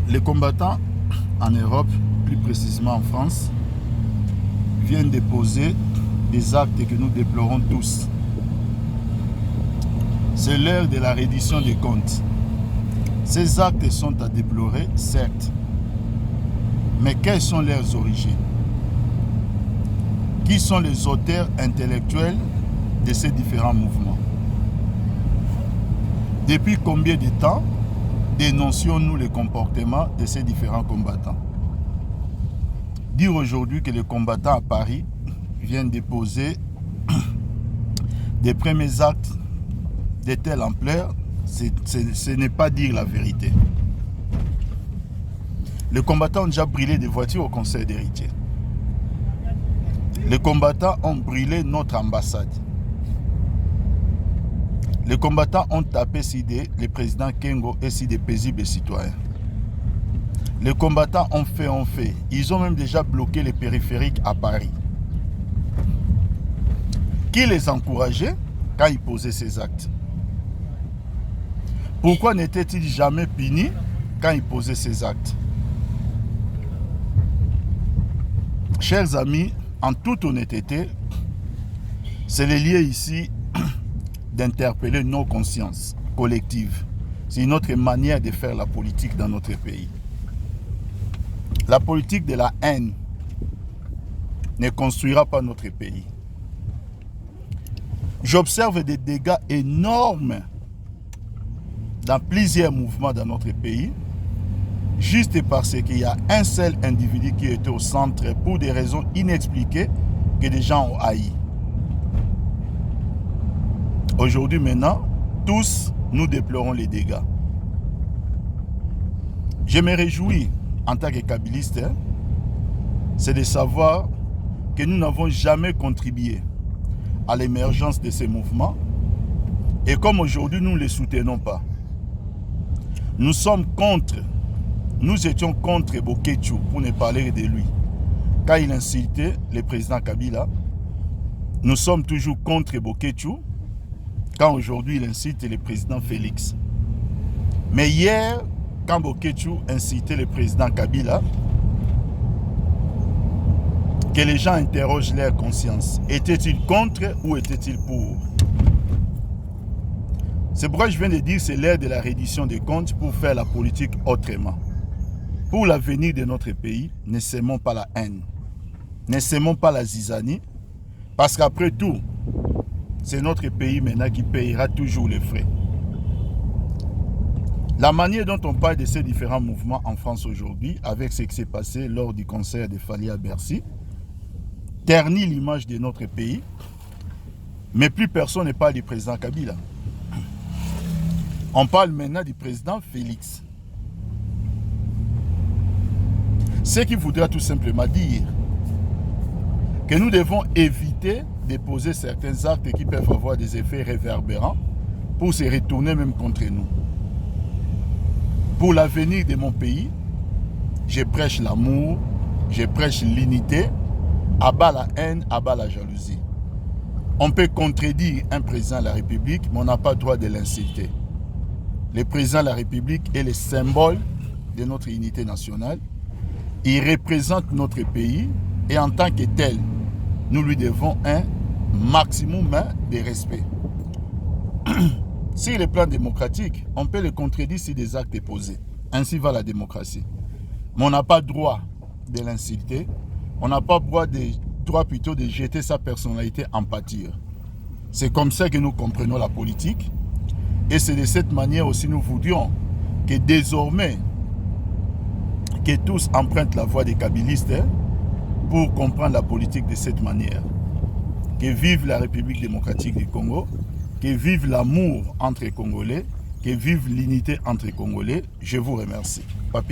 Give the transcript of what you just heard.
Les combattants en Europe, plus précisément en France, viennent déposer des actes que nous déplorons tous. C'est l'heure de la reddition des comptes. Ces actes sont à déplorer, certes, mais quelles sont leurs origines? Qui sont les auteurs intellectuels de ces différents mouvements? Depuis combien de temps dénoncions-nous les comportements de ces différents combattants? Dire aujourd'hui que les combattants à Paris viennent déposer des premiers actes de telle ampleur, ce n'est pas dire la vérité. Les combattants ont déjà brûlé des voitures au Conseil d'héritiers. Les combattants ont brûlé notre ambassade. Les combattants ont tapé sur le président Kengo et sur des paisibles citoyens. Les combattants ont fait. Ils ont même déjà bloqué les périphériques à Paris. Qui les encourageait quand ils posaient ces actes? Pourquoi n'étaient-ils jamais punis quand ils posaient ces actes? Chers amis, en toute honnêteté, c'est le lieu ici d'interpeller nos consciences collectives. C'est notre manière de faire la politique dans notre pays. La politique de la haine ne construira pas notre pays. J'observe des dégâts énormes dans plusieurs mouvements dans notre pays, juste parce qu'il y a un seul individu qui était au centre pour des raisons inexpliquées que des gens ont haï. Aujourd'hui maintenant, tous nous déplorons les dégâts. Je me réjouis en tant que kabiliste, c'est de savoir que nous n'avons jamais contribué à l'émergence de ces mouvements et comme aujourd'hui nous ne les soutenons pas. Nous étions contre Boketu, pour ne parler de lui. Quand il insultait le président Kabila, nous sommes toujours contre Boketu, quand aujourd'hui il incite le président Félix. Mais hier, quand Boketu incitait le président Kabila, que les gens interrogent leur conscience. Étaient-ils contre ou étaient-ils pour? C'est pourquoi je viens de dire que c'est l'ère de la reddition des comptes pour faire la politique autrement. Pour l'avenir de notre pays, ne sèmons pas la haine. Ne sèmons pas la zizanie. Parce qu'après tout, c'est notre pays maintenant qui payera toujours les frais. La manière dont on parle de ces différents mouvements en France aujourd'hui, avec ce qui s'est passé lors du concert de Fally à Bercy, ternit l'image de notre pays, mais plus personne ne parle du président Kabila. On parle maintenant du président Félix. Ce qui voudra tout simplement dire que nous devons éviter de poser certains actes qui peuvent avoir des effets réverbérants pour se retourner même contre nous. Pour l'avenir de mon pays, je prêche l'amour, je prêche l'unité, abat la haine, abat la jalousie. On peut contredire un président de la République, mais on n'a pas le droit de l'insulter. Le président de la République est le symbole de notre unité nationale. Il représente notre pays et en tant que tel, nous lui devons un maximum de respect. Sur le plan démocratique, on peut le contredire si des actes posés. Ainsi va la démocratie. Mais on n'a pas le droit de l'insulter. On n'a pas le droit plutôt de jeter sa personnalité en pâture. C'est comme ça que nous comprenons la politique. Et c'est de cette manière aussi nous voudrions que désormais, que tous empruntent la voie des kabilistes pour comprendre la politique de cette manière. Que vive la République démocratique du Congo, que vive l'amour entre les Congolais, que vive l'unité entre les Congolais. Je vous remercie.